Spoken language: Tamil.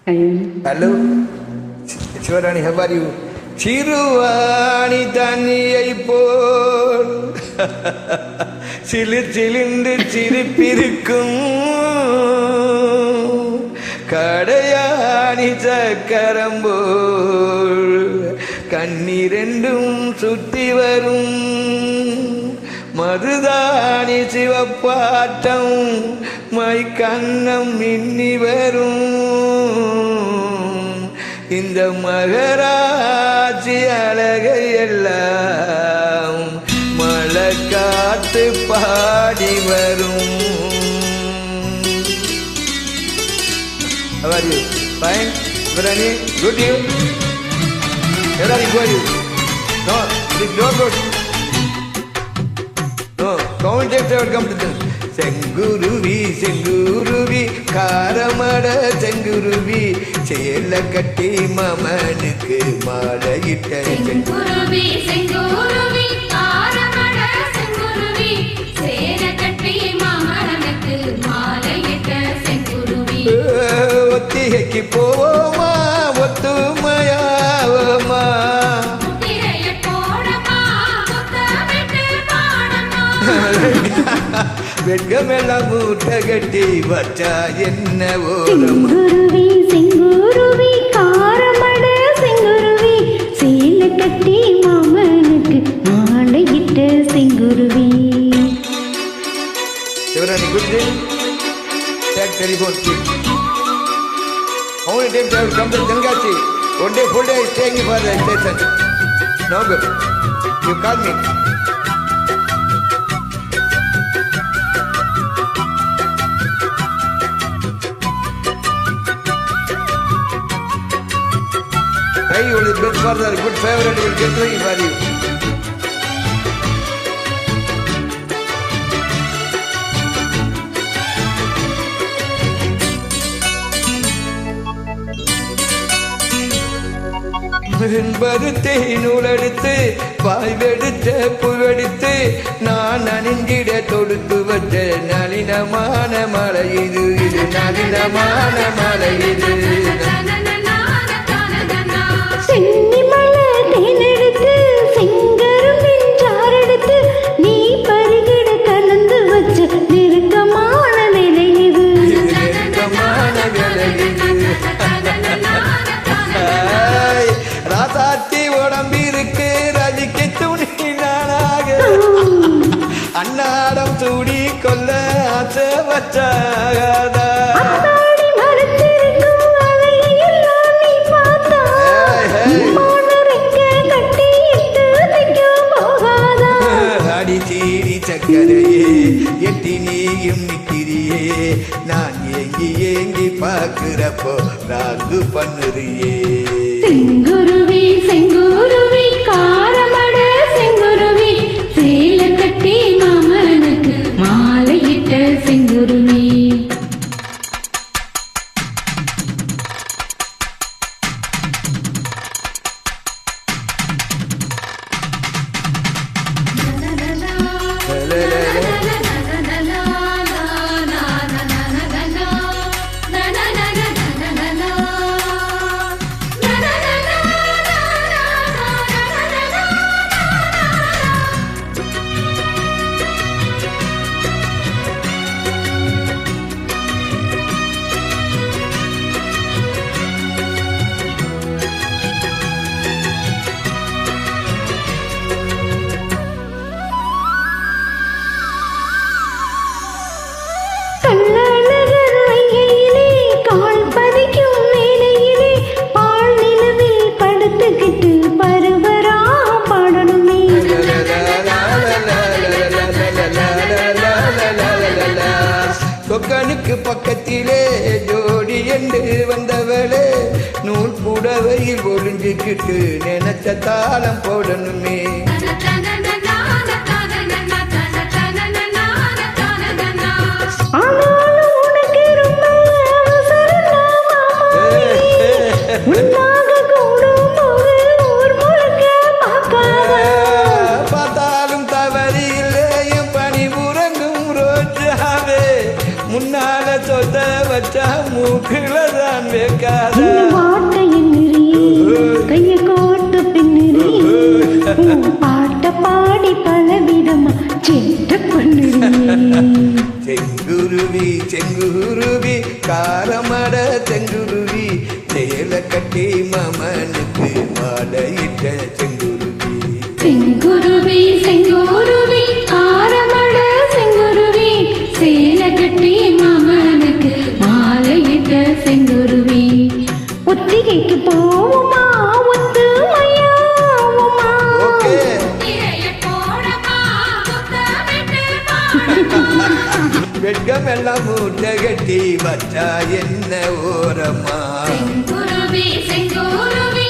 Hello, Shivani, how are you? Siruvani தண்ணியை போல் சிலிர்ந்து சிரிப்பிருக்கும் கடையாணி சக்கரம் போல் கண்ணீரெண்டும் சுத்தி வரும் மருதாணி சிவப்பாட்டம் மை கண்ணம் மின்னி வரும் இந்த மகராட்சி அழகை எல்லாம் மழை காத்து பாடி வரும். How are you? Fine? Brani? Good you? Where are you going? No, this no good. No, commentator will come to this. செங்குருவி செங்குருவி Karamadai செங்குருவி சேல கட்டி மாமனுக்கு மாலையிட்ட செங்குருவி செங்குருவி காரமட செங்குருவி சேல கட்டி மாமனுக்கு மாலையிட்ட செங்குருவி ஒத்திகைக்கு போவோமா ஒத்துமையாவோமா வெட்கமெல்லாம் மூட்டை கட்டி வச்சா என்ன செங்குருவி செங்குருவி காரமட செங்குருவி சேல கட்டி மாமனுக்கு மாலையிட்ட செங்குருவி. Everybody, good day. Take telephone, please. How many times I will come to Jangachi? One day, full day I staying for the station. No good. You call me. Try only best for the good favorite will get ready for you. பருத்தை நூலெடுத்து வாய்வெடுத்த புவெடுத்து நான் அணிந்திட தொடுத்து வச்ச நளினமான மலை இது இது நளினமான மலை இது. அன்னாடம் சூடி கொல்ல ஆசை வச்சாகாதா அடி சீடி சக்கரையே எட்டி நீயும் நிக்கிறியே நான் ஏங்கி ஏங்கி பார்க்கிறப்போ ராகு பண்ணுறியே. செங்குருவி செங்குருவி காரமட செங்குருவி சேல கட்டி மாமனுக்கு மாலையிட்ட செங்குருவி. கொக்கனுக்கு பக்கத்திலே ஜோடி என்று வந்தவளே நூல் புடவையில் ஒளிஞ்சுக்கிட்டு நினைச்ச தாளம் போடணுமே. பார்த்தாலும் தவறில்லை என் பணி உறங்கும் ரோஜாவே முன்னால சொத்த வச்சா மூக்குல தான் வைக்க பிடிக்காத வாட்ட என்னறியே கைய கோட்டு பின்னறியே பாட்ட பாடி பலவிதமா சேட்ட பண்ணுறியே செங்குருவி செங்குருவி காரமட செங்குருவி சேல கட்டி மாமனுக்கு மாலையிட்ட செங்குருவி செங்குருவி செங்குருவி காரமட செங்குருவி சேல கட்டி மாமனுக்கு மாலையிட்ட செங்குருவி ஒத்திகைக்கு போவோமா ஒத்துமையாவுமா ஓகே வெட்கம் எல்லாம் மூட்டை கட்டி வச்சா என்ன ஓரமா செங்குருவி செங்குருவி